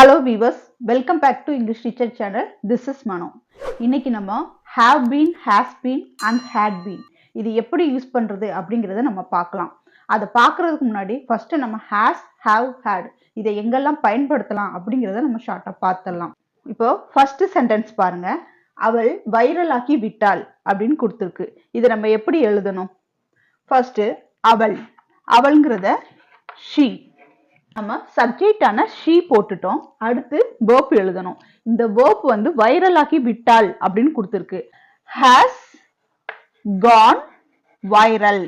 Hello viewers, welcome back to English Teacher channel. This is Mano. இன்னைக்கு நம்ம have been, has been and had been இது எப்படி use பண்றது அப்படிங்கறத நம்ம பார்க்கலாம். அதை பார்க்கிறதுக்கு முன்னாடி ஃபர்ஸ்ட் நம்ம has, have, had இதை எங்கெல்லாம் பயன்படுத்தலாம் அப்படிங்கறத நம்ம ஷார்ட்டா பார்த்தறலாம். இப்போ ஃபர்ஸ்ட் சென்டென்ஸ் பாருங்க. அவள் வைரல் ஆக்கி விட்டாள் அப்படின்னு கொடுத்திருக்கு. இதை நம்ம எப்படி எழுதணும்? ஃபர்ஸ்ட் அவள், அவள்ங்கறத she நம்ம சப்ஜெக்ட் ஆன she போட்டுட்டோம். அடுத்து verb எழுதணும். இந்த verb வந்து வைரல் ஆக்கி விட்டாள் அப்படின்னு கொடுத்திருக்கு. has gone viral,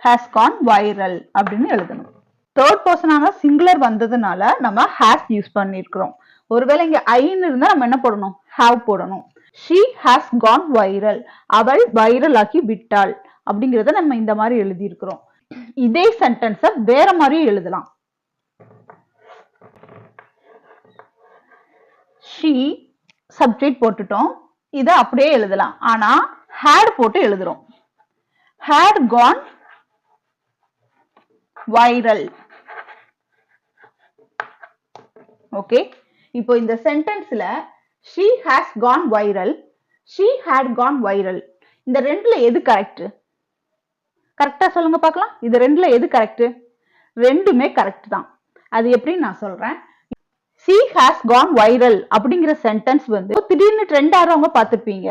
has gone viral அப்படின்னு எழுதணும். தேர்ட் பர்சன் ஆன சிங்குலர் வந்ததுனால நம்ம has யூஸ் பண்ணிருக்கிறோம். ஒருவேளை இங்க ஐன்னு இருந்தா நம்ம என்ன போடணும்? have போடணும். she has gone viral, அவள் வைரல் ஆக்கி விட்டாள் அப்படிங்கறத நம்ம இந்த மாதிரி எழுதி இருக்கிறோம். இதே சென்டென்ஸ வேற மாதிரி எழுதலாம். she சப்ஜெக்ட் போட்டுட்டோம். இத அப்படியே எழுதலாம். ஆனா had போட்டு எழுதுறோம். had gone viral. ஓகே, இப்போ இந்த சென்டென்ஸ்ல she has gone viral, she had gone viral இந்த ரெண்டுல எது கரெக்ட்? கரெக்டா சொல்லுங்க பார்க்கலாம். இது ரெண்டுல எது கரெக்ட்? ரெண்டுமே கரெக்ட் தான். அது எப்படி நான் சொல்றேன். she has gone viral அப்படிங்கிற சென்டென்ஸ் வந்து திடீர்னு ட்ரெண்ட் ஆறவங்க பார்த்திருப்பீங்க.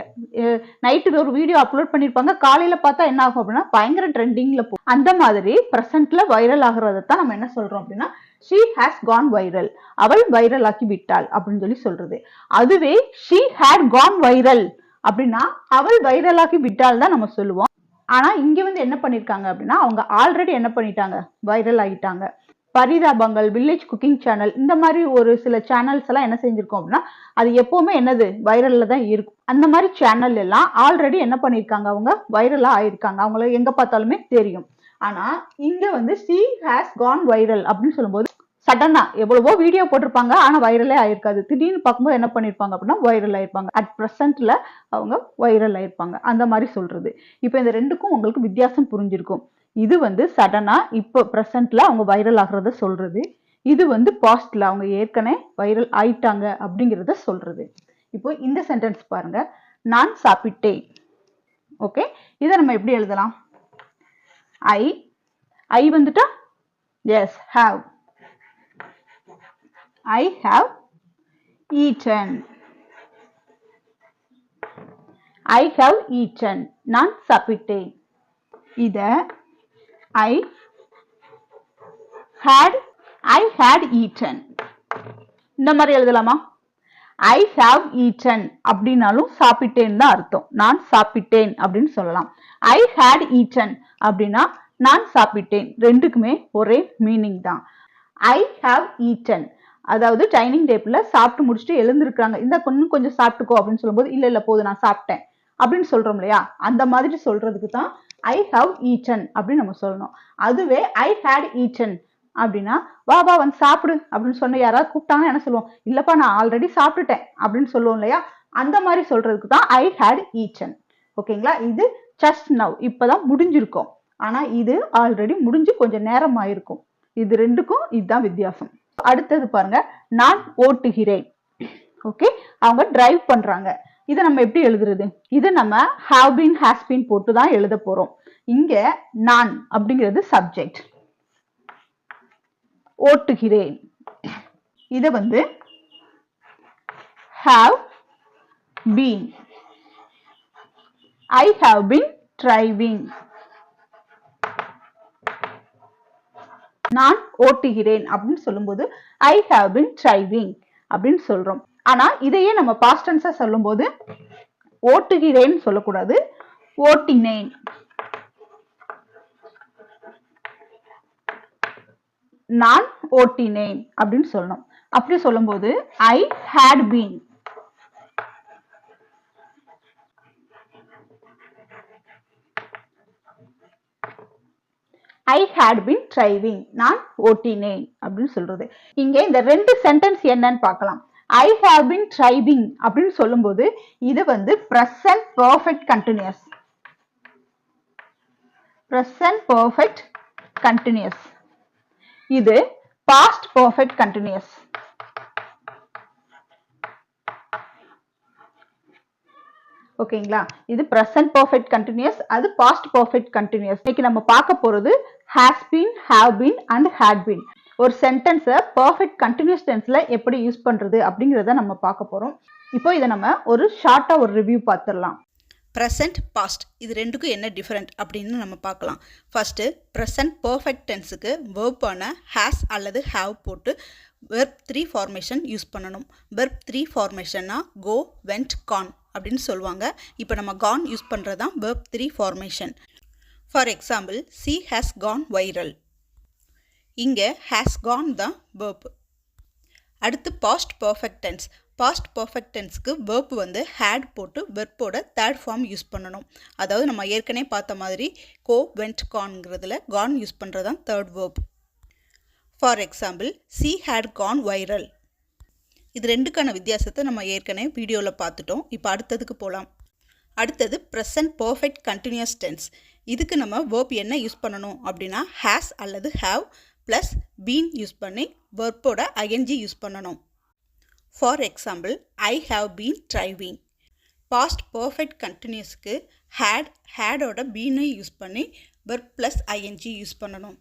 நைட்டு ஒரு வீடியோ அப்லோட் பண்ணிருப்பாங்க. காலையில பார்த்தா என்ன ஆகும் அப்படின்னா பயங்கர ட்ரெண்டிங்ல போ. அந்த மாதிரி பிரசன்ட்ல வைரல் ஆகுறத தான் நம்ம என்ன சொல்றோம் அப்படின்னா she has gone viral, அவள் வைரல் ஆக்கி விட்டாள் அப்படின்னு சொல்லி சொல்றது. அதுவே she had gone viral அப்படின்னா அவள் வைரல் ஆக்கி விட்டாள் தான் நம்ம சொல்லுவோம். ஆனா இங்க வந்து என்ன பண்ணிருக்காங்க அப்படின்னா அவங்க ஆல்ரெடி என்ன பண்ணிட்டாங்க? வைரல் ஆகிட்டாங்க. பரிதாபங்கள், வில்லேஜ் குக்கிங் சேனல் இந்த மாதிரி ஒரு சில சேனல்ஸ் எல்லாம் என்ன செஞ்சிருக்கோம் அப்படின்னா அது எப்பவுமே என்னது வைரல்ல தான் இருக்கும். அந்த மாதிரி சேனல் எல்லாம் ஆல்ரெடி என்ன பண்ணிருக்காங்க? அவங்க வைரலா ஆயிருக்காங்க. அவங்கள எங்க பார்த்தாலுமே தெரியும். ஆனா இங்க வந்து she has gone viral அப்படின்னு சொல்லும்போது சடனா எவ்வளவோ வீடியோ போட்டிருப்பாங்க. ஆனா வைரலே ஆயிருக்காது. திடீர்னு பார்க்கும்போது என்ன பண்ணிருப்பாங்க அப்படின்னா வைரல் ஆயிருப்பாங்க. அட் பிரசன்ட்ல அவங்க வைரல் ஆயிருப்பாங்க. அந்த மாதிரி சொல்றது. இப்ப இந்த ரெண்டுக்கும் உங்களுக்கு வித்தியாசம் புரிஞ்சிருக்கும். இது வந்து சடனா இப்ப பிரசன்ட்ல அவங்க வைரல் ஆகுறத சொல்றது. இது வந்து பாஸ்ட்ல அவங்க ஏற்கனவே வைரல் ஆயிட்டாங்க அப்படிங்கறத சொல்றது. இப்போ இந்த சென்டென்ஸ் பாருங்க. நான் சாப்பிட்டேன். ஓகே, இதை நம்ம எப்படி எழுதலாம்? ஐ வந்துட்டா S have. I have eaten. I have eaten. நான் சாப்பிட்டேன். இத I had eaten இந்த மாதிரி எழுதலாமா? I have eaten அப்படின்னாலும் சாப்பிட்டேன் தான் அர்த்தம். நான் சாப்பிட்டேன் அப்படின்னு சொல்லலாம். I had eaten அப்படின்னா நான் சாப்பிட்டேன். ரெண்டுக்குமே ஒரே மீனிங் தான். I have eaten அதாவது டைனிங் டேபிள்ல சாப்பிட்டு முடிச்சுட்டு எழுந்திருக்காங்க. இந்த கொஞ்சம் சாப்பிட்டுக்கோ அப்படின்னு சொல்லும்போது இல்ல போது நான் சாப்பிட்டேன் அப்படின்னு சொல்றோம் இல்லையா? அந்த மாதிரி சொல்றதுக்கு தான் I have eaten அப்படின்னு நம்ம சொல்லணும். அதுவே I had eaten அப்படின்னா வா வந்து சாப்பிடு அப்படின்னு சொன்ன யாராவது கூப்பிட்டாங்கன்னா என்ன சொல்லுவோம்? இல்லப்பா நான் ஆல்ரெடி சாப்பிட்டுட்டேன் அப்படின்னு சொல்லுவோம் இல்லையா? அந்த மாதிரி சொல்றதுக்கு தான் I had eaten. ஓகேங்களா? இது just now இப்பதான் முடிஞ்சிருக்கும். ஆனா இது ஆல்ரெடி முடிஞ்சு கொஞ்சம் நேரம் ஆயிருக்கும். இது ரெண்டுக்கும் இதுதான் வித்தியாசம். அடுத்தது பாருங்க. நான் ஓட்டுகிறேன். ஓகே, அவங்க டிரைவ் பண்றாங்க. இதை நம்ம எப்படி எழுதுறது? இது நம்ம have been, has been போட்டு தான் எழுத போறோம். இங்க நான் அப்படிங்கிறது சப்ஜெக்ட். ஓட்டுகிறேன் இதை வந்து have been. I have been driving. நான் ஓட்டுகிறேன் அப்படின்னு சொல்லும்போது I have been driving அப்படின்னு சொல்றோம். ஆனா இதையே நம்ம பாஸ்ட் டென்ஸா சொல்லும்போது ஓட்டுகிறேன் சொல்லக்கூடாது, ஓட்டினேன். நான் ஓட்டினேன் அப்படின்னு சொல்லணும். அப்படி சொல்லும்போது I had been. I had been driving. நான் ஓட்டினேன் அப்படின்னு சொல்றது. இங்க இந்த ரெண்டு சென்டென்ஸ் என்னன்னு பார்க்கலாம். I have been driving அப்படின்னு சொல்லும்போது இது வந்து present perfect continuous. present perfect continuous. இது past perfect continuous. ஓகேங்களா? இது present perfect continuous, அது past perfect continuous. இன்னைக்கு நம்ம பார்க்க போறது has been, have been and had been. ஒரு சென்டென்ஸை perfect continuous tenseல எப்படி யூஸ் பண்றது அப்படிங்கறத நம்ம பார்க்க போறோம். இப்போ இதை நம்ம ஒரு ஷார்ட்டா ஒரு ரிவ்யூ பார்த்துடலாம். ப்ரெசன்ட் பாஸ்ட் இது ரெண்டுக்கும் என்ன டிஃப்ரெண்ட் அப்படின்னு நம்ம பார்க்கலாம். ஃபஸ்ட்டு ப்ரெசன்ட் பர்ஃபெக்ட் டென்ஸுக்கு வெர்பான ஹேஸ் அல்லது ஹாவ் போட்டு வெர்ப் 3 ஃபார்மேஷன் யூஸ் பண்ணணும். வெர்ப் 3 ஃபார்மேஷன்னா கோ, வெண்ட், கான் அப்படின்னு சொல்லுவாங்க. இப்போ நம்ம கான் யூஸ் பண்ணுறது தான் verb 3 formation. For example, she has gone viral. இங்கே ஹேஸ் கான் தான் வெர்ப். அடுத்து பாஸ்ட் பர்ஃபெக்ட் டென்ஸ். பாஸ்ட் பர்ஃபெக்ட் டென்ஸ்க்கு வெர்ப் வந்து ஹேட் போட்டு வெர்ப்போட தேர்ட் ஃபார்ம் யூஸ் பண்ணணும். அதாவது நம்ம ஏற்கனவே பார்த்த மாதிரி கோ, வெண்ட், கான்ங்கிறதுல கான் யூஸ் பண்ணுறது தான் third verb. For example, she had gone viral. இது ரெண்டுக்கான வித்தியாசத்தை நம்ம ஏற்கனவே வீடியோவில் பார்த்துட்டோம். இப்போ அடுத்ததுக்கு போகலாம். அடுத்தது ப்ரெசன்ட் பர்ஃபெக்ட் கண்டினியூஸ் டென்ஸ். இதுக்கு நம்ம வெர்ப் என்ன யூஸ் பண்ணணும் அப்படின்னா ஹேஸ் அல்லது ஹேவ் ப்ளஸ் பீன் யூஸ் பண்ணி வெர்ப்போட ஐஎன்ஜி யூஸ் பண்ணணும். For example, I have been driving. Past perfect கண்டினியூஸ்க்கு ஹேடோட பீனை யூஸ் பண்ணி வெர்ப் ப்ளஸ் ஐஎன்ஜி யூஸ் பண்ணணும்.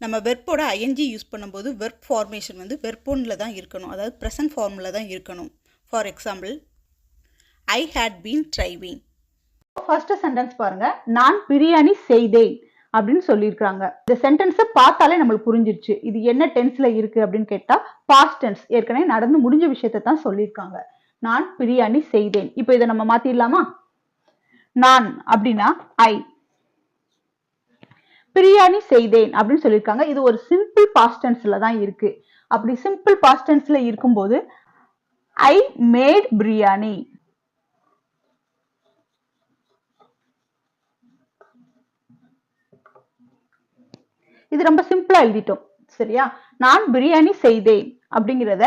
நம்ம வெர்ப்போட ஐஎன்ஜி யூஸ் பண்ணும்போது வெர்ப் ஃபார்மேஷன் வந்து வெர்ப் ஒன்ல தான் இருக்கணும், அதாவது ப்ரெசன்ட் ஃபார்மில் தான் இருக்கணும். For example, I had been driving. First sentence பாருங்க, நான் பிரியாணி செய்தேன் அப்படின்னு சொல்லியிருக்காங்க. இந்த சென்டென்ஸை பார்த்தாலே நம்மளுக்கு புரிஞ்சிருச்சு இது என்ன டென்ஸ்ல இருக்கு அப்படின்னு கேட்டா பாஸ்ட் டென்ஸ், ஏற்கனவே நடந்து முடிஞ்ச விஷயத்தை தான் சொல்லியிருக்காங்க. நான் பிரியாணி செய்தேன். இப்போ இதை நம்ம மாத்திடலாமா? நான் அப்படின்னா ஐ, பிரியாணி செய்தேன் அப்படின்னு சொல்லியிருக்காங்க. இது ஒரு சிம்பிள் பாஸ்ட் டென்ஸ்ல தான் இருக்கு. அப்படி சிம்பிள் பாஸ்ட் டென்ஸ்ல இருக்கும்போது ஐ மேட் பிரியாணி. இது ரொம்ப சிம்பிளா எழுதிட்டோம். சரியா? நான் பிரியாணி செய்தேன் அப்படிங்கிறத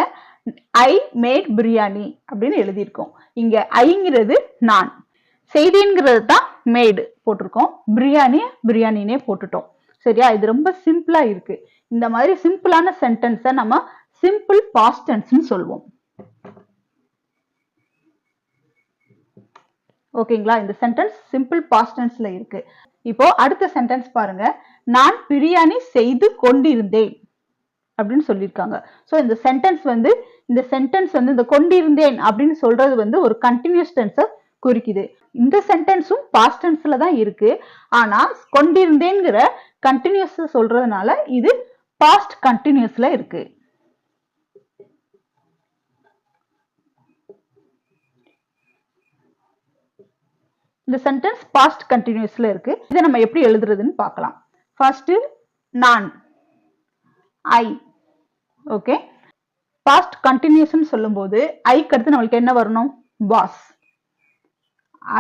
ஐ மேட் பிரியாணி அப்படின்னு எழுதியிருக்கோம். இங்க ஐங்கிறது நான், செய்தேங்கிறது தான் மேடு போட்டிருக்கோம், பிரியாணினே போட்டுட்டோம். சரியா? இது ரொம்ப சிம்பிளா இருக்கு. இந்த மாதிரி சிம்பிளான சென்டென்ஸை நம்ம சிம்பிள் பாஸ்ட் டென்ஸ்னு சொல்லுவோம். ஓகேங்களா? இந்த சென்டென்ஸ் சிம்பிள் பாஸ்ட் டென்ஸ்ல இருக்கு. இப்போ அடுத்த சென்டென்ஸ் பாருங்க, நான் பிரியாணி செய்து கொண்டிருந்தேன் அப்படின்னு சொல்லியிருக்காங்க. ஸோ இந்த சென்டென்ஸ் வந்து இந்த கொண்டிருந்தேன் அப்படின்னு சொல்றது வந்து ஒரு கண்டினியூஸ் டென்ஸை குறிக்குது. இந்த சென்டென்ஸும் பாஸ்ட் டென்ஸ்ல தான் இருக்கு. ஆனா கொண்டிருந்தேங்கிற கண்டினியூஸ் சொல்றதுனால இது பாஸ்ட் கண்டினியூஸ்ல இருக்கு. இந்த சென்டென்ஸ் பாஸ்ட் கண்டினியூஸ்ல இருக்கு. இதை நம்ம எப்படி எழுதுறதுன்னு பார்க்கலாம். ஃபர்ஸ்ட் நான், ஐ. ஓகே, பாஸ்ட் கண்டினியூஸ்னு சொல்லும்போது ஐக்கு அடுத்து நம்மளுக்கு என்ன வரணும்? வாஸ்.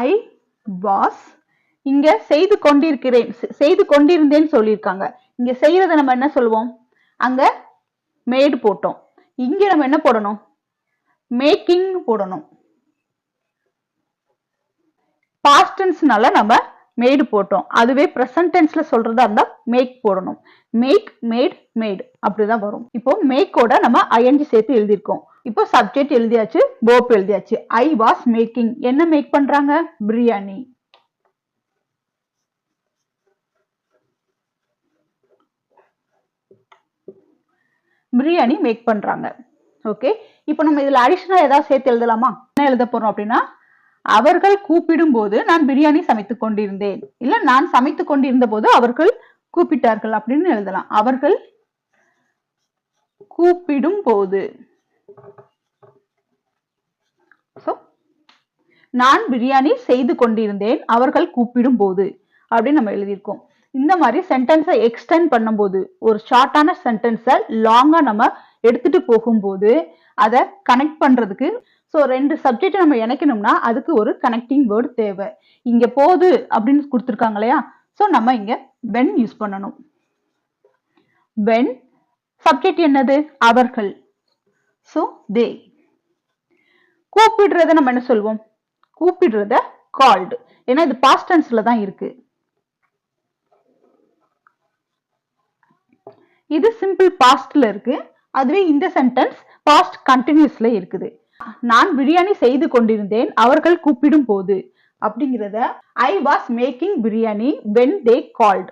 I was. இங்க செய்து கொண்டிருக்கிறேன், செய்து கொண்டிருந்தேன்னு சொல்லியிருக்காங்க. இங்க செய்யறத நம்ம என்ன சொல்லுவோம்? அங்க மேடு போட்டோம். இங்க நம்ம என்ன போடணும்? மேக்கிங் போடணும். பாஸ்ட் டென்ஸ்னால நம்ம மேடு போட்டோம். அதுவே பிரசன்ட் டென்ஸ்ல சொல்றதா இருந்தா மேக் போடணும். மேக், மேட், மேட் அப்படிதான் வரும். இப்போ மேக்கோட நம்ம ஐஎன்ஜி சேர்த்து எழுதியிருக்கோம். இப்போ சப்ஜெக்ட் எழுதியாச்சு, verb எழுதியாச்சு. I was making. என்ன மேக் பண்றாங்க? பிரியாணி. பிரியாணி மேக் பண்றாங்க. ஓகே, இப்போ நம்ம இதுல அடிஷனலா ஏதாவது சேர்த்து எழுதலாமா? என்ன எழுத போறோம் அப்படின்னா, அவர்கள் கூப்பிடும் போது நான் பிரியாணி சமைத்துக் கொண்டிருந்தேன், இல்ல நான் சமைத்துக் கொண்டிருந்த போது அவர்கள் கூப்பிட்டார்கள் அப்படின்னு எழுதலாம். அவர்கள் கூப்பிடும் போது. நான் பிரியாணி செய்து கொண்டிருந்தேன், அவர்கள் கூப்பிடும் போது அப்படின்னு நம்ம எழுதியிருக்கோம். இந்த மாதிரி சென்டென்ஸை எக்ஸ்டெண்ட் பண்ணும்போது, ஒரு ஷார்ட்டான சென்டென்ஸை லாங்கா நம்ம எடுத்துட்டு போகும்போது அதை கனெக்ட் பண்றதுக்கு, ஸோ ரெண்டு சப்ஜெக்ட் நம்ம இணைக்கணும்னா அதுக்கு ஒரு கனெக்டிங் வேர்டு தேவை. இங்க போது அப்படின்னு கொடுத்துருக்காங்க இல்லையா? ஸோ நம்ம இங்க when யூஸ் பண்ணணும். when சப்ஜெக்ட் என்னது? அவர்கள். So they. கூப்பிடுறத நம்ம என்ன சொல்வோம்? கூப்பிடுறத called. ஏன்னா இது பாஸ்ட் டென்ஸ்ல தான் இருக்கு. இது சிம்பிள் பாஸ்ட்ல இருக்கு. அதுவே இந்த சென்டென்ஸ் பாஸ்ட் கண்டினியூஸ்ல இருக்குது. நான் பிரியாணி செய்து கொண்டிருந்தேன் அவர்கள் கூப்பிடும் போது அப்படிங்கிறத I was making biryani when they called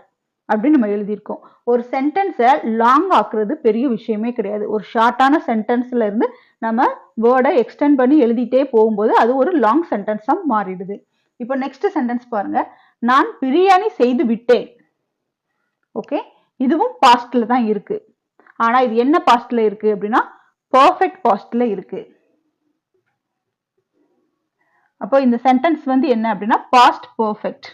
அப்படின்னு நம்ம எழுதியிருக்கோம். ஒரு சென்டென்ஸை லாங் ஆக்குறது பெரிய விஷயமே கிடையாது. ஒரு ஷார்ட்டான சென்டென்ஸ்ல இருந்து நம்ம வேர்டை எக்ஸ்டெண்ட் பண்ணி எழுதிட்டே போகும்போது அது ஒரு லாங் சென்டென்ஸா மாறிடுது. இப்போ நெக்ஸ்ட் சென்டென்ஸ் பாருங்க. நான் பிரியாணி செய்து விட்டேன். ஓகே, இதுவும் பாஸ்ட்ல தான் இருக்கு. ஆனா இது என்ன பாஸ்ட்ல இருக்கு அப்படின்னா பர்ஃபெக்ட் பாஸ்ட்ல இருக்கு. அப்போ இந்த சென்டென்ஸ் வந்து என்ன அப்படின்னா பாஸ்ட் பர்ஃபெக்ட்.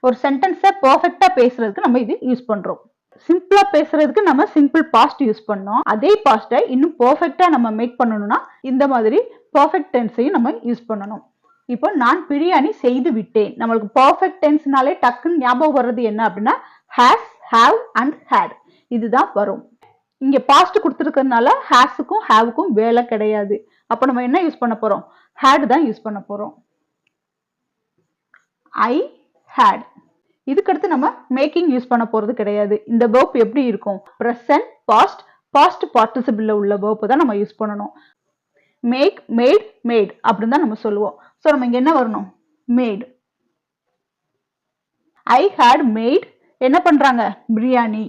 ஒரு சென்டென்ஸை பர்ஃபெக்டா பேசுறதுக்கு நம்ம இது யூஸ் பண்றோம். சிம்பிளா பேசுறதுக்கு நம்ம சிம்பிள் பாஸ்ட் யூஸ் பண்ணோம். அதே பாஸ்ட்டை இன்னும் பர்ஃபெக்டா நம்ம மேக் பண்ணணும்னா இந்த மாதிரி பர்ஃபெக்ட் டென்ஸையும் நம்ம யூஸ் பண்ணணும். இப்போ நான் பிரியாணி செய்து விட்டேன். நம்மளுக்கு பர்ஃபெக்ட் டென்ஸ்னாலே டக்குன்னு ஞாபகம் வர்றது என்ன அப்படின்னா ஹேஸ், ஹேவ் அண்ட் ஹேட் இதுதான் வரும். இங்க பாஸ்ட் கொடுத்துருக்கிறதுனால ஹேஸுக்கும் ஹேவுக்கும் வேலை கிடையாது. அப்போ நம்ம என்ன யூஸ் பண்ண போறோம்? ஹேட் தான் யூஸ் பண்ண போறோம். ஐ ஹேட். இதுக்கடுத்து நம்ம மேக்கிங் யூஸ் பண்ண போறது கிடையாது. இந்த verb எப்படி இருக்கும்? present, past, past participle உள்ள verb தான் நம்ம யூஸ் பண்ணணும். மேக், மேட், மேட் அப்படின்னு தான் நம்ம சொல்லுவோம். ஸோ நம்ம இங்க என்ன வரணும்? மேட். ஐ ஹேட் மேட் என்ன பண்றாங்க? பிரியாணி.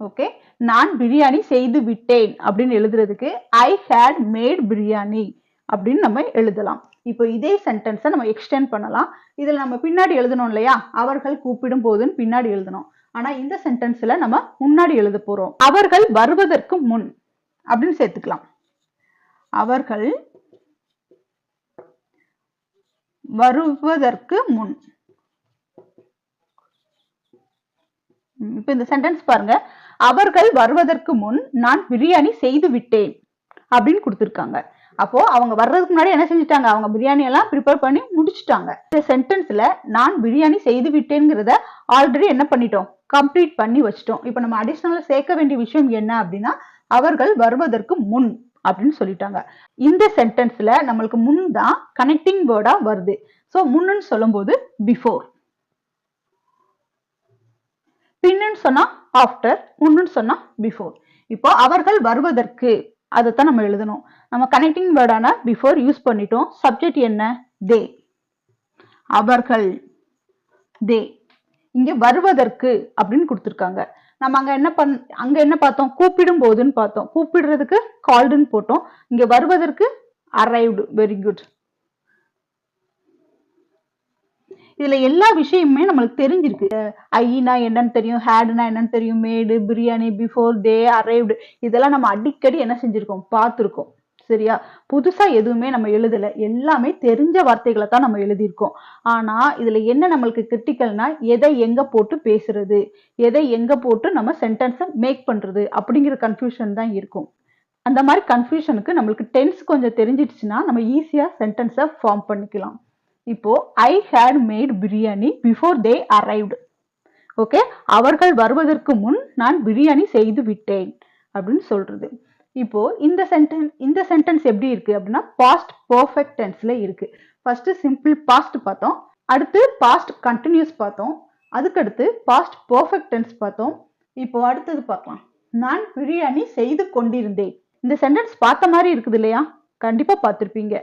ஓகே, நான் பிரியாணி செய்து விட்டேன் அப்படின்னு எழுதுறதுக்கு ஐ ஹேட் மேட் பிரியாணி அப்படின்னு நம்ம எழுதலாம். இப்போ இதே சென்டென்ஸை நம்ம எக்ஸ்டெண்ட் பண்ணலாம். இதுல நம்ம பின்னாடி எழுதணும் இல்லையா? அவர்கள் கூப்பிடும் போதுன்னு பின்னாடி எழுதணும். ஆனா இந்த சென்டென்ஸ்ல நம்ம முன்னாடி எழுத போறோம். அவர்கள் வருவதற்கு முன் அப்படின்னு சேர்த்துக்கலாம். அவர்கள் வருவதற்கு முன். இப்ப இந்த சென்டென்ஸ் பாருங்க. அவர்கள் வருவதற்கு முன் நான் பிரியாணி செய்து விட்டேன் அப்படின்னு கொடுத்திருக்காங்க. அப்போ அவங்க வர்றதுக்கு முன்னாடி என்ன செஞ்சுட்டாங்க? அவங்க பிரியாணி எல்லாம் ப்ரிப்பேர் பண்ணி முடிச்சுட்டாங்க. இந்த சென்டென்ஸ்ல நான் பிரியாணி செய்து விட்டேங்கிறத ஆல்ரெடி என்ன பண்ணிட்டோம்? கம்ப்ளீட் பண்ணி வச்சிட்டோம். இப்போ நம்ம அடிஷனலா சேர்க்க வேண்டிய விஷயம் என்ன அப்படின்னா அவர்கள் வருவதற்கு முன் அப்படின்னு சொல்லிட்டாங்க. இந்த சென்டென்ஸ்ல நம்மளுக்கு முன் தான் கனெக்டிங் வேர்டா வருது. ஸோ முன்னு சொல்லும் போது பிஃபோர், பின்னு சொன்னா ஆஃப்டர், முன்னு சொன்னா பிஃபோர். இப்போ அவர்கள் வருவதற்கு அதைத்தான் நம்ம எழுதணும். நம்ம கனெக்டிங் வேர்டான பிஃபோர் யூஸ் பண்ணிட்டோம். சப்ஜெக்ட் என்ன? தே. அவர்கள், தே. இங்க வருவதற்கு அப்படின்னு கொடுத்திருக்காங்க. நம்ம அங்க என்ன பார்த்தோம்? கூப்பிடும் போதுன்னு பார்த்தோம். கூப்பிடுறதுக்கு கால்டுன்னு போட்டோம். இங்க வருவதற்கு அரைவ்டு. Very good. இதுல எல்லா விஷயமுமே நம்மளுக்கு தெரிஞ்சிருக்கு. ஐனா என்னன்னு தெரியும், ஹேடுனா என்னன்னு தெரியும், மேடு, பிரியாணி, பிஃபோர், தே, அரைவ்டு இதெல்லாம் நம்ம அடிக்கடி என்ன செஞ்சிருக்கோம்? பார்த்திருக்கோம். சரியா? புதுசா எதுவுமே நம்ம எழுதல. எல்லாமே தெரிஞ்ச வார்த்தைகளை தான் நம்ம எழுதியிருக்கோம். ஆனா இதுல என்ன நம்மளுக்கு கிரிட்டிக்கல்னா எதை எங்க போட்டு பேசுறது, எதை எங்க போட்டு நம்ம சென்டென்ஸை மேக் பண்றது அப்படிங்கிற கன்ஃபியூஷன் தான் இருக்கும். அந்த மாதிரி கன்ஃபியூஷனுக்கு நம்மளுக்கு டென்ஸ் கொஞ்சம் தெரிஞ்சிடுச்சுன்னா நம்ம ஈஸியா சென்டென்ஸை ஃபார்ம் பண்ணிக்கலாம். இப்போ I had made biryani before they arrived. Okay, அவர்கள் வருவதற்கு முன் நான் பிரியாணி செய்து விட்டேன் அப்படின்னு சொல்றது. இப்போ இந்த சென்டென்ஸ் எப்படி இருக்கு அப்படின்னா பாஸ்ட் பர்ஃபெக்ட் டென்ஸ்ல இருக்கு. ஃபர்ஸ்ட் சிம்பிள் பாஸ்ட் பார்த்தோம், அடுத்து பாஸ்ட் கண்டினியூஸ் பார்த்தோம், அதுக்கடுத்து பாஸ்ட் பர்ஃபெக்ட் டென்ஸ் பார்த்தோம். இப்போ அடுத்தது பார்க்கலாம். நான் பிரியாணி செய்து கொண்டிருந்தேன். இந்த சென்டென்ஸ் பார்த்த மாதிரி இருக்குது இல்லையா? கண்டிப்பா பார்த்திருப்பீங்க.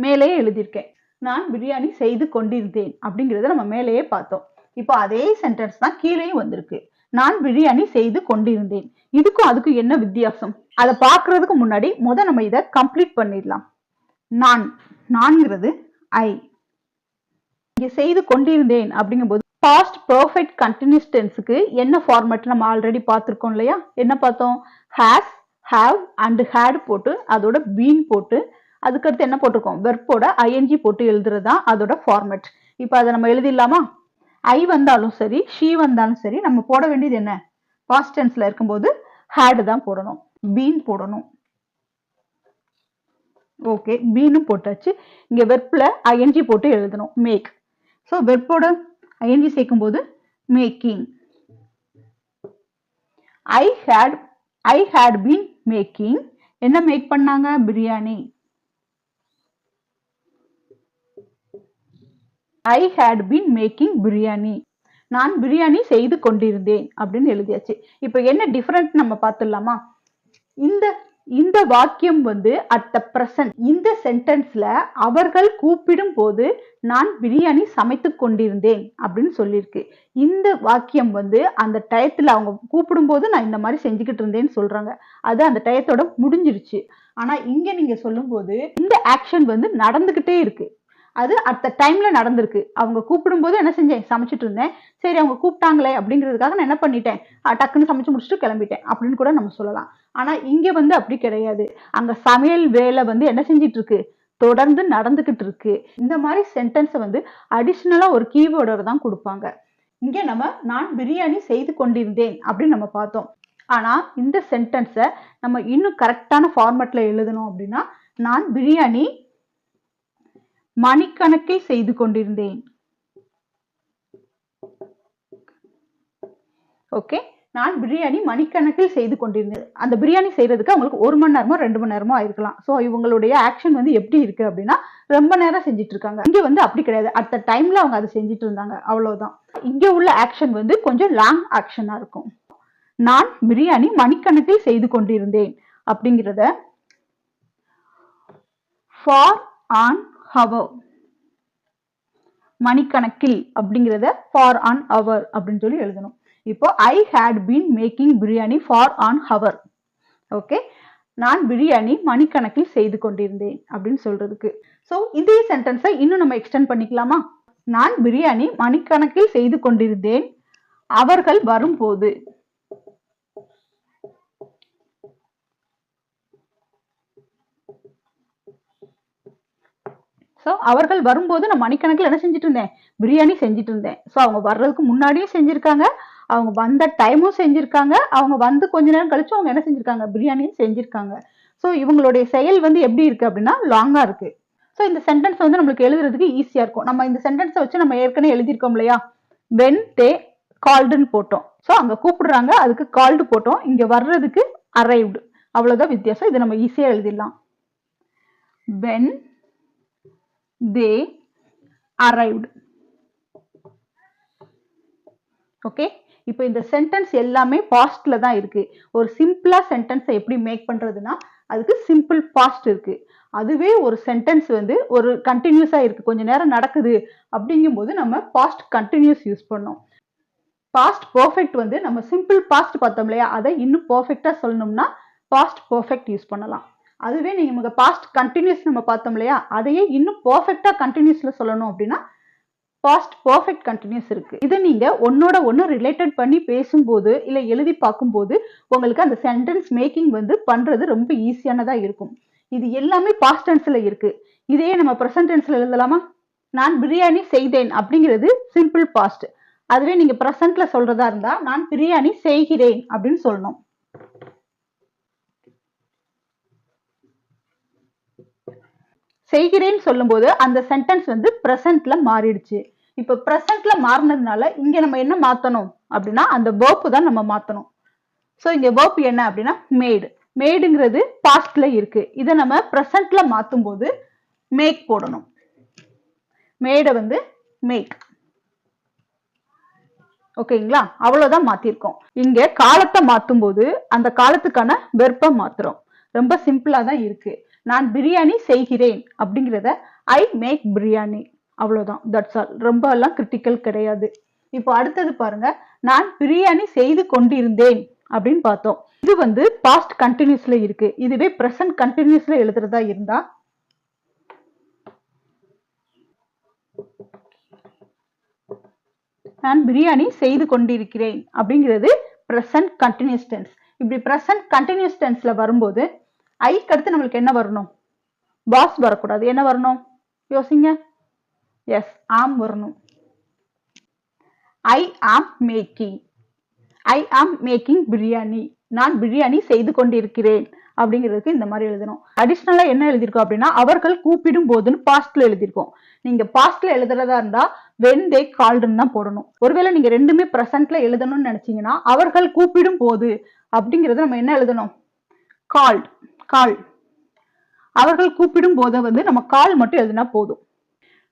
மேலேயே எழுதியிருக்கேன். நான் பிரியாணி செய்து கொண்டிருந்தேன் அப்படிங்கிறத நம்ம மேலேயே பார்த்தோம். இப்போ அதே சென்டென்ஸ் தான் கீழேயும் வந்திருக்கு. நான் பிரியாணி செய்து கொண்டிருந்தேன். இதுக்கும் அதுக்கும் என்ன வித்தியாசம்? அதை பார்க்கறதுக்கு முன்னாடி நம்ம இதை கம்ப்ளீட் பண்ணிடலாம். நான்ங்கிறது ஐ. இங்க செய்து கொண்டிருந்தேன் அப்படிங்கும்போது பாஸ்ட் பர்ஃபெக்ட் கண்டினியூஸ் டென்ஸுக்கு என்ன ஃபார்மேட் நம்ம ஆல்ரெடி பார்த்திருக்கோம் இல்லையா? என்ன பார்த்தோம்? ஹேஸ், ஹேவ் அண்ட் ஹேட் போட்டு அதோட பீன் போட்டு அதுக்கடுத்து என்ன போட்டிருக்கோம்? வெர்போட ஐஎன்ஜி போட்டு எழுதுறதுதான் அதோட ஃபார்மேட். இப்போ அதை நம்ம எழுதிடலாமா? ஐ வந்தாலும் சரி, ஷீ வந்தாலும் சரி, நம்ம போட வேண்டியது என்ன? பாஸ்ட் டென்ஸ்ல இருக்கும்போது ஹேட் தான் போடணும், பீன் போடணும். ஓகே, பீனும் போட்டாச்சு. இங்க வெர்ப்ல ஐஎன்ஜி போட்டு எழுதணும், மேக். ஸோ வெர்போட ஐஎன்ஜி சேர்க்கும் போது making. I had been making. என்ன மேக் பண்ணாங்க? Biryani. I had been making biryani. நான் பிரியாணி செய்து கொண்டிருந்தேன் அப்படின்னு எழுதியாச்சு. இப்ப என்ன டிஃபரெண்ட் நம்ம பார்த்துடலாமா? இந்த இந்த வாக்கியம் வந்து அட் த பிரசன்ட். இந்த சென்டென்ஸ்ல அவர்கள் கூப்பிடும் போது நான் பிரியாணி சமைத்து கொண்டிருந்தேன் அப்படின்னு சொல்லியிருக்கு. இந்த வாக்கியம் வந்து அந்த டயத்துல அவங்க கூப்பிடும் போது நான் இந்த மாதிரி செஞ்சுக்கிட்டு இருந்தேன்னு சொல்றாங்க. அது அந்த டயத்தோட முடிஞ்சிருச்சு. ஆனா இங்க நீங்க சொல்லும் போது இந்த ஆக்ஷன் வந்து நடந்துகிட்டே இருக்கு. அது அட் த டைம்ல நடந்திருக்கு. அவங்க கூப்பிடும் போது என்ன செஞ்சேன்? சமைச்சிட்டு இருந்தேன். சரி அவங்க கூப்பிட்டாங்களே அப்படிங்கிறதுக்காக நான் என்ன பண்ணிட்டேன்? டக்குன்னு சமைச்சு முடிச்சுட்டு கிளம்பிட்டேன் அப்படின்னு கூட நம்ம சொல்லலாம். ஆனா இங்க வந்து அப்படி கிடையாது. அங்க சமையல் வேலை வந்து என்ன செஞ்சிட்டு இருக்கு? தொடர்ந்து நடந்துகிட்டு இருக்கு. இந்த மாதிரி சென்டென்ஸை வந்து அடிஷனலா ஒரு கீவேர்டோட தான் கொடுப்பாங்க. இங்க நம்ம நான் பிரியாணி செய்து கொண்டிருந்தேன் அப்படின்னு நம்ம பார்த்தோம். ஆனா இந்த சென்டென்ஸை நம்ம இன்னும் கரெக்டான ஃபார்மேட்ல எழுதணும் அப்படின்னா நான் பிரியாணி மணிக்கணக்கில் செய்து கொண்டிருந்தேன். ஓகே, நான் பிரியாணி மணிக்கணக்கில் செய்து கொண்டிருந்தேன். அந்த பிரியாணி செய்யறதுக்கு அவங்களுக்கு 1 மணி நேரமோ 2 மணி நேரமோ ஆயிருக்கலாம். ஸோ இவங்களுடைய ஆக்ஷன் வந்து எப்படி இருக்கு அப்படின்னா ரொம்ப நேரம் செஞ்சுட்டு இருக்காங்க. இங்க வந்து அப்படி கிடையாது. அட் த டைம்ல அவங்க அதை செஞ்சுட்டு இருந்தாங்க, அவ்வளவுதான். இங்க உள்ள ஆக்ஷன் வந்து கொஞ்சம் லாங் ஆக்ஷனா இருக்கும். நான் பிரியாணி மணிக்கணக்கில் செய்து கொண்டிருந்தேன் அப்படிங்கிறத ஃபார் ஆன் ஹவர், மணிக்கணக்கில் அப்படிங்கிறத ஃபார் ஆன் ஹவர் அப்படின்னு சொல்லி எழுதணும். இப்போ I had been making biryani for an hour. Okay, நான் பிரியாணி மணிக்கணக்கில் செய்து கொண்டிருந்தேன் அப்படின்னு சொல்றதுக்கு. ஸோ இதே சென்டென்ஸை இன்னும் நம்ம எக்ஸ்டெண்ட் பண்ணிக்கலாமா? நான் பிரியாணி மணிக்கணக்கில் செய்து கொண்டிருந்தேன் அவர்கள் வரும்போது. ஸோ அவர்கள் வரும்போது நான் மணிக்கணக்கில் என்ன செஞ்சுட்டு இருந்தேன்? பிரியாணி செஞ்சுட்டு இருந்தேன். ஸோ அவங்க வர்றதுக்கு முன்னாடியும் செஞ்சிருக்காங்க, அவங்க வந்த டைமும் செஞ்சிருக்காங்க, அவங்க வந்து கொஞ்ச நேரம் கழிச்சு அவங்க என்ன செஞ்சிருக்காங்க? பிரியாணியும் செஞ்சிருக்காங்க. ஸோ இவங்களுடைய செயல் வந்து எப்படி இருக்கு அப்படின்னா லாங்கா இருக்கு. ஸோ இந்த சென்டென்ஸ் வந்து நம்மளுக்கு எழுதுறதுக்கு ஈஸியா இருக்கும். நம்ம இந்த சென்டென்ஸை வச்சு நம்ம ஏற்கனவே எழுதியிருக்கோம் இல்லையா? வென் தே கால்டுன்னு போட்டோம். ஸோ அங்க கூப்பிடுறாங்க, அதுக்கு கால்டு போட்டோம். இங்க வர்றதுக்கு அரைவ்டு. அவ்வளவுதான் வித்தியாசம். இதை நம்ம ஈஸியா எழுதிடலாம். When they arrived. ஓகே, இப்போ இந்த சென்டென்ஸ் எல்லாமே பாஸ்ட்ல தான் இருக்கு. ஒரு சிம்பிளா சென்டென்ஸை எப்படி மேக் பண்றதுன்னா அதுக்கு சிம்பிள் பாஸ்ட் இருக்கு. அதுவே ஒரு சென்டென்ஸ் வந்து ஒரு கண்டினியூஸா இருக்கு, கொஞ்ச நேரம் நடக்குது அப்படிங்கும் போது நம்ம பாஸ்ட் கண்டினியூஸ் யூஸ் பண்ணோம். பாஸ்ட் பர்ஃபெக்ட் வந்து நம்ம சிம்பிள் பாஸ்ட் பார்த்தோம் இல்லையா? அதை இன்னும் பர்ஃபெக்டா சொல்லணும்னா பாஸ்ட் பர்ஃபெக்ட் யூஸ் பண்ணலாம். அதுவே நீங்க பாஸ்ட் கண்டினியூஸ் நம்ம பார்த்தோம் இல்லையா? அதையே இன்னும் பர்ஃபெக்டா கண்டினியூஸ்ல சொல்லணும் அப்படின்னா பாஸ்ட் பர்ஃபெக்ட் கண்டினியூஸ் இருக்கு. இதை நீங்க ஒன்னோட ஒன்னு ரிலேட்டட் பண்ணி பேசும்போது இல்ல எழுதி பார்க்கும்போது உங்களுக்கு அந்த சென்டென்ஸ் மேக்கிங் வந்து பண்றது ரொம்ப ஈஸியானதா இருக்கும். இது எல்லாமே பாஸ்ட் டென்ஸ்ல இருக்கு. இதையே நம்ம பிரசன்ட் டென்ஸ்ல எழுதலாமா? நான் பிரியாணி செய்தேன் அப்படிங்கிறது சிம்பிள் பாஸ்ட். அதுவே நீங்க பிரசன்ட்ல சொல்றதா இருந்தா நான் பிரியாணி செய்கிறேன் அப்படின்னு சொல்லணும். செய்கிறேன்னு சொல்லும்போது அந்த சென்டென்ஸ் வந்து பிரசன்ட்ல மாறிடுச்சு. இப்ப பிரசன்ட்ல மாறினதுனால இங்க நம்ம என்ன மாத்தணும் அப்படின்னா அந்த வேர்ப் தான் நம்ம மாத்தணும். சோ இங்க வேர்ப் என்ன அப்படின்னா மேட். மேடுங்கிறது பாஸ்ட்ல இருக்கு. இதை நம்ம பிரசன்ட்ல மாத்தும் போது மேக் போடணும். மேட வந்து மேக். ஓகேங்களா? அவ்வளவுதான் மாத்திருக்கோம். இங்க காலத்தை மாத்தும் போது அந்த காலத்துக்கான வெர்பை மாத்துறோம். ரொம்ப சிம்பிளா தான் இருக்கு. நான் பிரியாணி செய்கிறேன் அப்படிங்கிறத ஐ மேக் பிரியாணி. அவ்வளவுதான். That's all. ரொம்ப எல்லாம் கிரிட்டிக்கல் கிடையாது. இப்போ அடுத்தது பாருங்க, நான் பிரியாணி செய்து கொண்டிருந்தேன் அப்படின்னு பார்த்தோம். இது வந்து பாஸ்ட் கண்டினியூஸ்ல இருக்கு. இதுவே பிரசன்ட் கண்டினியூஸ்ல எழுதுறதா இருந்தா நான் பிரியாணி செய்து கொண்டிருக்கிறேன் அப்படிங்கிறது பிரசன்ட் கண்டினியூஸ் டென்ஸ். இப்படி பிரசன்ட் கண்டினியூஸ் டென்ஸ்ல வரும்போது ஐக்கு அடுத்து நம்மளுக்கு என்ன வரணும்? பாஸ் வரக்கூடாது. என்ன வரணும்? யோசிங்க. எஸ், ஆம் வரணும். ஐ am making. I am making biryani. நான் பிரியாணி செய்து கொண்டிருக்கிறேன் அப்படிங்கிறதுக்கு இந்த மாதிரி எழுதணும். அடிஷனலா என்ன எழுதியிருக்கோம் அப்படின்னா அவர்கள் கூப்பிடும் போதுன்னு பாஸ்ட்ல எழுதியிருக்கோம். நீங்க பாஸ்ட்ல எழுதுறதா இருந்தா when they called-ன்னு தான் போடணும். ஒருவேளை நீங்க ரெண்டுமே பிரசன்ட்ல எழுதணும்னு நினைச்சீங்கன்னா அவர்கள் கூப்பிடும் போது அப்படிங்கறத நம்ம என்ன எழுதணும்? கால்ட். கால். அவர்கள் கூப்பிடும் போது வந்து நம்ம கால் மட்டும் எழுதினா போதும்.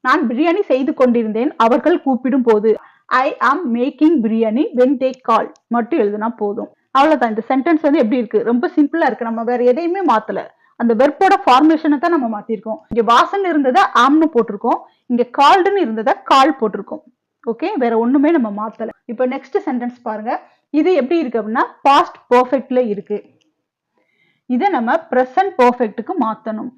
நான் பிரியாணி செய்து கொண்டிருந்தேன் அவர்கள் கூப்பிடும் போது. I am making biryani when they call மட்டும் எழுதுனா போதும். அவ்வளவுதான். இந்த சென்டென்ஸ் வந்து எப்படி இருக்கு? ரொம்ப சிம்பிளா இருக்கு. நம்ம வேற எதையுமே மாத்தல. அந்த வெர்போட ஃபார்மேஷனை தான் நம்ம மாத்திருக்கோம். இங்க வாசன் இருந்ததா ஆம்னு போட்டிருக்கோம். இங்க கால்டுன்னு இருந்ததா கால் போட்டிருக்கோம். ஓகே, வேற ஒண்ணுமே நம்ம மாத்தல. இப்போ நெக்ஸ்ட் சென்டென்ஸ் பாருங்க. இது எப்படி இருக்கு அப்படின்னா பாஸ்ட் பெர்ஃபெக்ட்ல இருக்கு. இதை நம்ம பிரசன்ட் பெர்ஃபெக்ட்டுக்கு மாத்தணும்.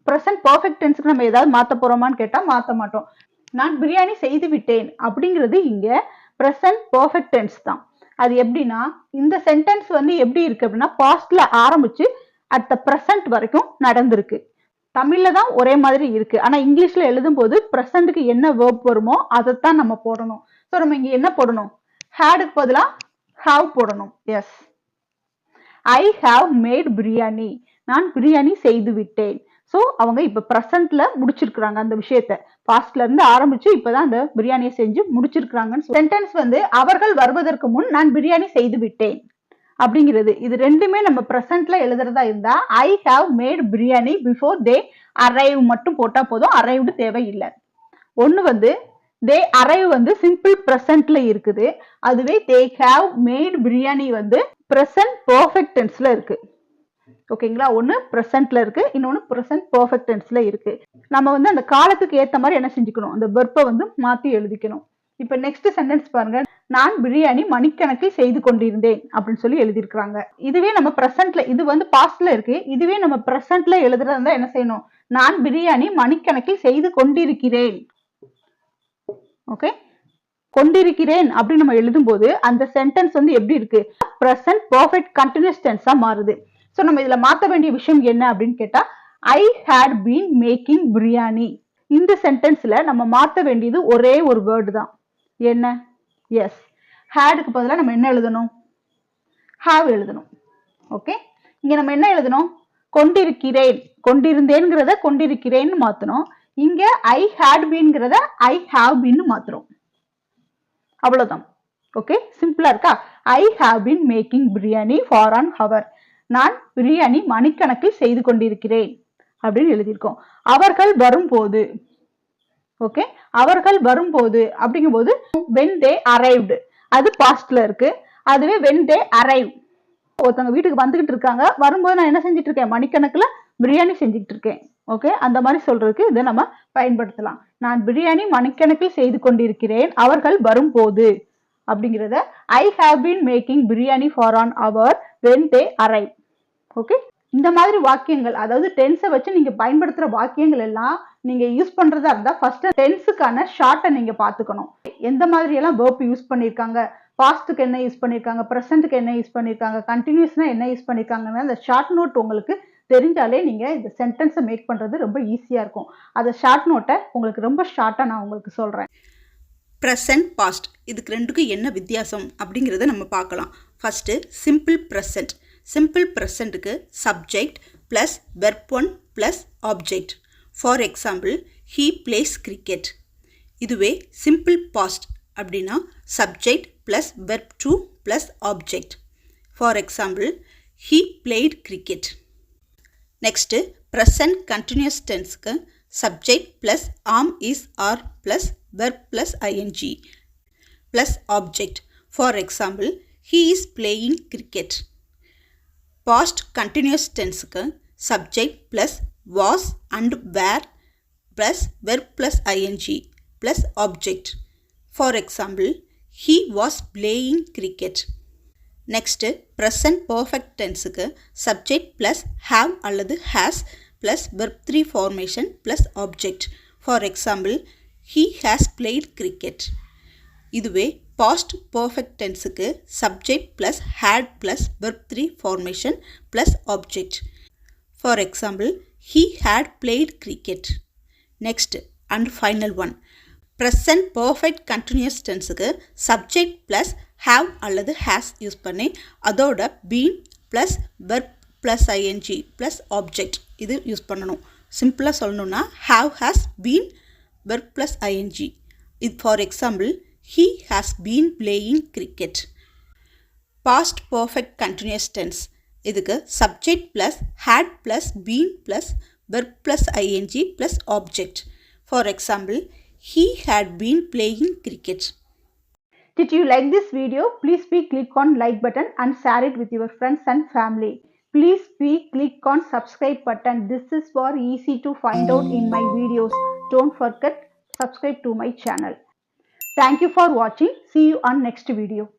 பிரசன்ட் பெர்ஃபெக்ட் டென்ஸ்க்கு நம்ம ஏதாவது மாத்த போறோமான்னு கேட்டா மாத்த மாட்டோம். நான் பிரியாணி செய்து விட்டேன் அப்படிங்கிறது இங்க பிரசன்ட் பெர்ஃபெக்ட் டென்ஸ் தான். அது எப்படின்னா இந்த சென்டென்ஸ் வந்து எப்படி இருக்கு அப்படின்னா பாஸ்ட்ல ஆரம்பிச்சு அட் த பிரசன்ட் வரைக்கும் நடந்திருக்கு. தமிழ்ல தான் ஒரே மாதிரி இருக்கு. ஆனா இங்கிலீஷ்ல எழுதும் போது பிரசன்ட்க்கு என்ன வேர்ப் வருமோ அதைத்தான் நம்ம போடணும். ஸோ நம்ம இங்க என்ன போடணும்? ஹேடுக்கு பதிலா ஹாவ் போடணும். Yes, I have made biryani. நான் பிரியாணி செய்து விட்டேன். ஸோ அவங்க இப்ப பிரசன்ட்ல முடிச்சிருக்கிறாங்க அந்த விஷயத்த. பாஸ்ட்ல இருந்து ஆரம்பிச்சு இப்பதான் அந்த பிரியாணியை செஞ்சு முடிச்சிருக்கிறாங்கன்னு சென்டென்ஸ் வந்து அவர்கள் வருவதற்கு முன் நான் பிரியாணி செய்து விட்டேன் அப்படிங்கிறது. இது ரெண்டுமே நம்ம பிரசன்ட்ல எழுதுறதா இருந்தா ஐ have made biryani before they arrive மட்டும் போட்டா போதும். அரைவ்டு தேவையில்லை. ஒண்ணு வந்து தே அரைவ் வந்து சிம்பிள் பிரசன்ட்ல இருக்குது. அதுவே தே ஹாவ் மேட் பிரியாணி வந்து பிரசன்ட் பெர்ஃபெக்ட் டென்ஸ்ல இருக்கு. ஓகேங்களா? ஒன்னு பிரசன்ட்ல இருக்கு, இன்னொன்னு பிரசன்ட் பெர்ஃபெக்ட் டென்ஸ்ல இருக்கு. நம்ம வந்து அந்த காலத்துக்கு ஏத்த மாதிரி என்ன செஞ்சுக்கணும்? அந்த வெர்பை வந்து மாத்தி எழுதிக்கணும். இப்ப நெக்ஸ்ட் சென்டென்ஸ் பாருங்க. நான் பிரியாணி மணிக்கணக்கில் செய்து கொண்டிருந்தேன் அப்படின்னு சொல்லி எழுதியிருக்கிறாங்க. இதுவே நம்ம பிரசன்ட்ல, இது வந்து பாஸ்ட்ல இருக்கு. இதுவே நம்ம பிரசன்ட்ல எழுதுறதா என்ன செய்யணும்? நான் பிரியாணி மணிக்கணக்கில் செய்து கொண்டிருக்கிறேன். ஓகே, கொண்டிருக்கிறேன் அப்படின்னு நம்ம எழுதும் போது அந்த சென்டென்ஸ் வந்து எப்படி இருக்கு? பிரசன்ட் பெர்ஃபெக்ட் கண்டினியூஸ் டென்ஸா மாறுது. சோ நம்ம இதுல மாத்த வேண்டிய விஷயம் என்ன அப்படின்னு கேட்டா ஐ ஹேட் பீன் மேக்கிங் பிரியாணி. இந்த சென்டென்ஸ்ல நம்ம மாத்த வேண்டியது ஒரே ஒரு வேர்டு தான். என்ன? எஸ், ஹேடுக்கு பதிலா நம்ம என்ன எழுதணும்? ஹாவ் எழுதணும். ஓகே, இங்க நம்ம என்ன எழுதணும்? கொண்டிருக்கிறேன், கொண்டிருந்தேன்ங்கிறத கொண்டிருக்கிறேன்னு மாத்தணும். இங்க ஐ ஹேட் பீன்ங்கிறத ஐ ஹாவ் பீன் மாத்துறோம். அவ்வளவுதான். ஓகே, சிம்பிளா இருக்கா? ஐ have been making biryani for an hour. நான் பிரியாணி மணிக்கணக்கில் செய்து கொண்டிருக்கிறேன் அப்படின்னு எழுதியிருக்கோம். அவர்கள் வரும்போது, ஓகே, அவர்கள் வரும்போது அப்படிங்கும்போது when they arrived அது பாஸ்ட்ல இருக்கு. அதுவே when they arrive, ஒருத்தவங்க வீட்டுக்கு வந்துகிட்டு இருக்காங்க, வரும்போது நான் என்ன செஞ்சுட்டு இருக்கேன்? மணிக்கணக்குல பிரியாணி செஞ்சுட்டு இருக்கேன். ஓகே, அந்த மாதிரி சொல்றதுக்கு இதை நம்ம பயன்படுத்தலாம். நான் பிரியாணி மணிக்கணக்கில் செய்து கொண்டிருக்கிறேன் அவர்கள் வரும்போது அப்படிங்கிறத ஐ have been making biryani for an hour when they arrive. Okay, இந்த மாதிரி வாக்கியங்கள், அதாவது டென்ஸை வச்சு நீங்க பயன்படுத்துற வாக்கியங்கள் எல்லாம் நீங்க யூஸ் பண்றதா இருந்தா ஃபர்ஸ்ட் டென்ஸுக்கான ஷார்ட்டை நீங்க பாத்துக்கணும். எந்த மாதிரி எல்லாம் வேர்ப் யூஸ் பண்ணிருக்காங்க, பாஸ்ட்டுக்கு என்ன யூஸ் பண்ணிருக்காங்க, பிரசன்ட்டுக்கு என்ன யூஸ் பண்ணிருக்காங்க, கண்டினியூஸ்னா என்ன யூஸ் பண்ணிருக்காங்கன்னு அந்த ஷார்ட் நோட் உங்களுக்கு தெரிஞ்சாலே நீங்க இந்த சென்டென்ஸை மேக் பண்றது ரொம்ப ஈஸியா இருக்கும். அந்த ஷார்ட் நோட்டை உங்களுக்கு ரொம்ப ஷார்ட்டா நான் உங்களுக்கு சொல்றேன். ப்ரெசன்ட் பாஸ்ட் இதுக்கு ரெண்டுக்கும் என்ன வித்தியாசம் அப்படிங்கிறத நம்ம பார்க்கலாம். First simple present. சிம்பிள் ப்ரெசண்ட்டுக்கு subject plus verb one plus object. For example he plays cricket. இதுவே சிம்பிள் பாஸ்ட் அப்படின்னா subject plus verb two plus object. For example he played cricket. Next present continuous டென்ஸ்க்கு subject plus am is are plus verb plus ING plus object. For example he is playing cricket. Past continuous டென்ஸுக்கு subject plus was and were plus verb plus ING plus object. For example he was playing cricket. Next present perfect டென்ஸுக்கு subject plus have அல்லது has plus verb three formation plus object. For example he has played cricket. இதுவே past perfect டென்ஸுக்கு subject plus had plus verb three formation plus object. For example he had played cricket. Next and final one, present perfect continuous டென்ஸுக்கு subject plus have அல்லது has use பண்ணி அதோட been plus verb plus ING plus object இது use பண்ணணும். சிம்பிளாக சொல்லணுன்னா have has been verb plus ING. இது for example he has been playing cricket. Past perfect continuous tense இதுக்கு subject plus had plus been plus verb plus ing plus object. For example, He had been playing cricket. Did you like this video? Please click on like button and share it with your friends and family. Please click on subscribe button. This is for easy to find out in my videos. Don't forget subscribe to my channel. Thank you for watching. See you on next video.